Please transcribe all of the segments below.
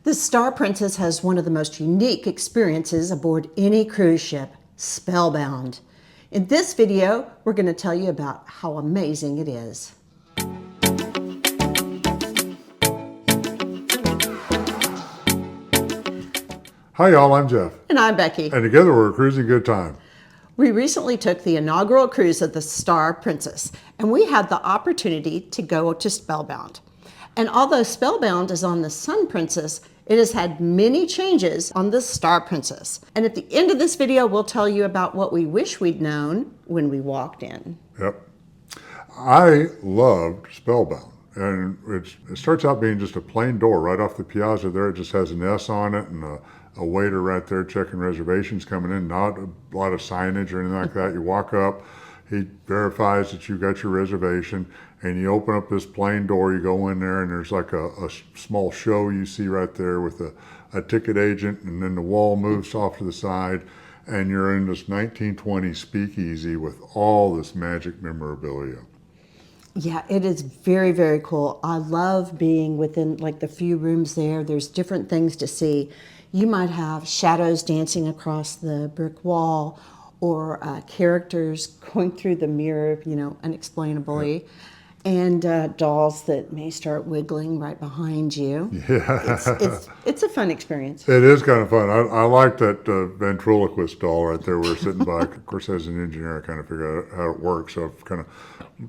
The Star Princess has one of the most unique experiences aboard any cruise ship, Spellbound. In this video, we're going to tell you about how amazing it is. Hi y'all, I'm Jeff. And I'm Becky. And together we're a cruising good time. We recently took the inaugural cruise of the Star Princess, and we had the opportunity to go to Spellbound. And although Spellbound is on the Sun Princess, it has had many changes on the Star Princess. And at the end of this video, we'll tell you about what we wish we'd known when we walked in. Yep. I loved Spellbound. And it starts out being just a plain door right off the piazza there. It just has an S on it and a waiter right there checking reservations coming in, not a lot of signage or anything like that. You walk up, he verifies that you got your reservation, and you open up this plain door, you go in there, and there's like a small show you see right there with a ticket agent, and then the wall moves off to the side, and you're in this 1920s speakeasy with all this magic memorabilia. Yeah, it is very, very cool. I love being within like the few rooms there. There's different things to see. You might have shadows dancing across the brick wall, or characters going through the mirror, unexplainably. Yeah. And dolls that may start wiggling right behind you. Yeah. It's a fun experience. It is kind of fun. I like that ventriloquist doll right there we're sitting by. Of course, as an engineer, I kind of figure out how it works. So I've kind of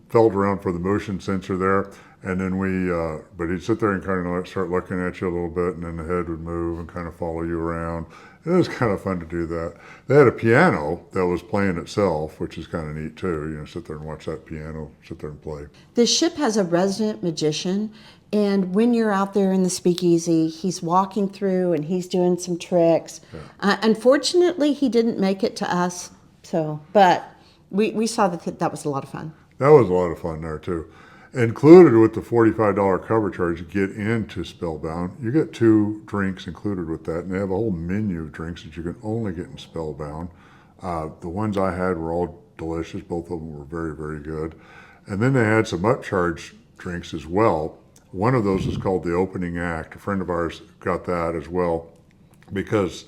felt around for the motion sensor there. And then but he'd sit there and kind of start looking at you a little bit, and then the head would move and kind of follow you around. It was kind of fun to do that. They had a piano that was playing itself, which is kind of neat too. Sit there and watch that piano, sit there and play. The ship has a resident magician, and when you're out there in the speakeasy, he's walking through and he's doing some tricks. Yeah. Unfortunately, he didn't make it to us, but we saw that was a lot of fun. That was a lot of fun there too. Included with the $45 cover charge to get into Spellbound, you get 2 drinks included with that, and they have a whole menu of drinks that you can only get in Spellbound. The ones I had were all delicious. Both of them were very, very good. And then they had some upcharge drinks as well. One of those is called the Opening Act. A friend of ours got that as well because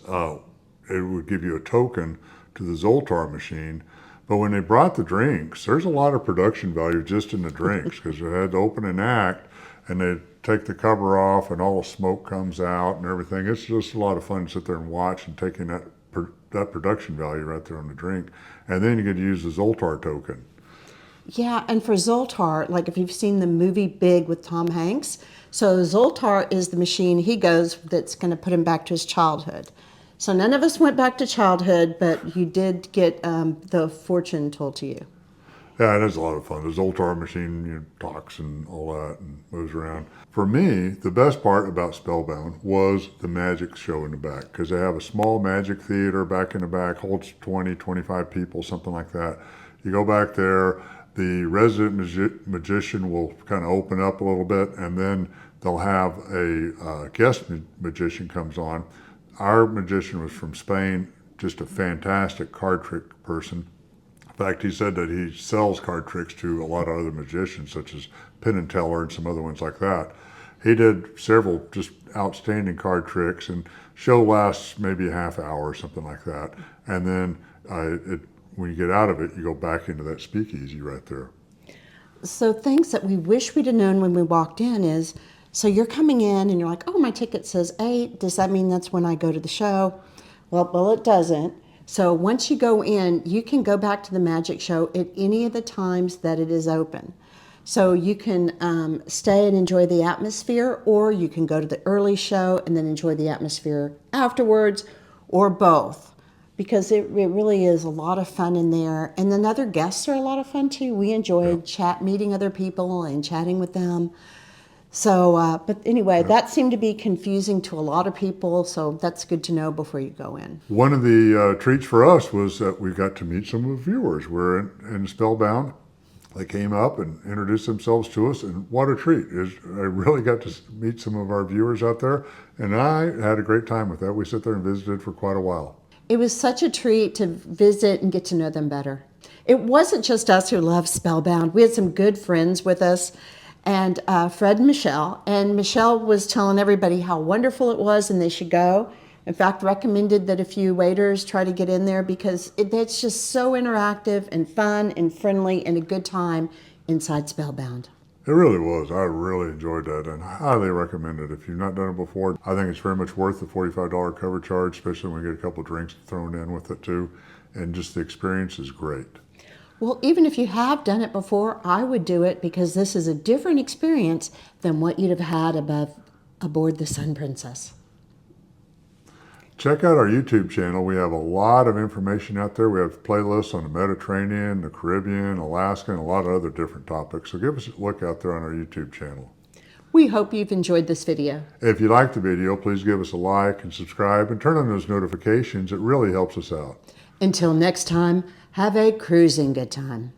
it would give you a token to the Zoltar machine. But when they brought the drinks, there's a lot of production value just in the drinks because they had to open an act and they take the cover off and all the smoke comes out and everything. It's just a lot of fun to sit there and watch and taking that production value right there on the drink. And then you could use the Zoltar token. Yeah, and for Zoltar, like if you've seen the movie Big with Tom Hanks, so Zoltar is the machine he goes that's going to put him back to his childhood. So none of us went back to childhood, but you did get the fortune told to you. Yeah, it is a lot of fun. The Zoltar machine talks and all that and moves around. For me, the best part about Spellbound was the magic show in the back because they have a small magic theater back in the back, holds 20, 25 people, something like that. You go back there, the resident magician will kind of open up a little bit, and then they'll have a guest magician comes on. Our magician was from Spain, just a fantastic card trick person. In fact, he said that he sells card tricks to a lot of other magicians, such as Penn and Teller and some other ones like that. He did several just outstanding card tricks, and show lasts maybe a half hour or something like that. And then when you get out of it, you go back into that speakeasy right there. So things that we wish we'd have known when we walked in is, so you're coming in and you're like, oh, my ticket says 8. Does that mean that's when I go to the show? Well, it doesn't. So once you go in, you can go back to the magic show at any of the times that it is open. So you can stay and enjoy the atmosphere, or you can go to the early show and then enjoy the atmosphere afterwards, or both. Because it really is a lot of fun in there. And then other guests are a lot of fun too. We enjoyed meeting other people and chatting with them. So, but anyway, that seemed to be confusing to a lot of people, so that's good to know before you go in. One of the treats for us was that we got to meet some of the viewers. We're in Spellbound. They came up and introduced themselves to us, and what a treat. I really got to meet some of our viewers out there, and I had a great time with that. We sat there and visited for quite a while. It was such a treat to visit and get to know them better. It wasn't just us who loved Spellbound. We had some good friends with us. and Fred and Michelle. And Michelle was telling everybody how wonderful it was and they should go. In fact, recommended that a few waiters try to get in there because it's just so interactive and fun and friendly and a good time inside Spellbound. It really was. I really enjoyed that and highly recommend it. If you've not done it before, I think it's very much worth the $45 cover charge, especially when we get a couple of drinks thrown in with it too. And just the experience is great. Well, even if you have done it before, I would do it because this is a different experience than what you'd have had aboard the Sun Princess. Check out our YouTube channel. We have a lot of information out there. We have playlists on the Mediterranean, the Caribbean, Alaska, and a lot of other different topics. So give us a look out there on our YouTube channel. We hope you've enjoyed this video. If you like the video, please give us a like and subscribe and turn on those notifications. It really helps us out. Until next time, have a cruising good time.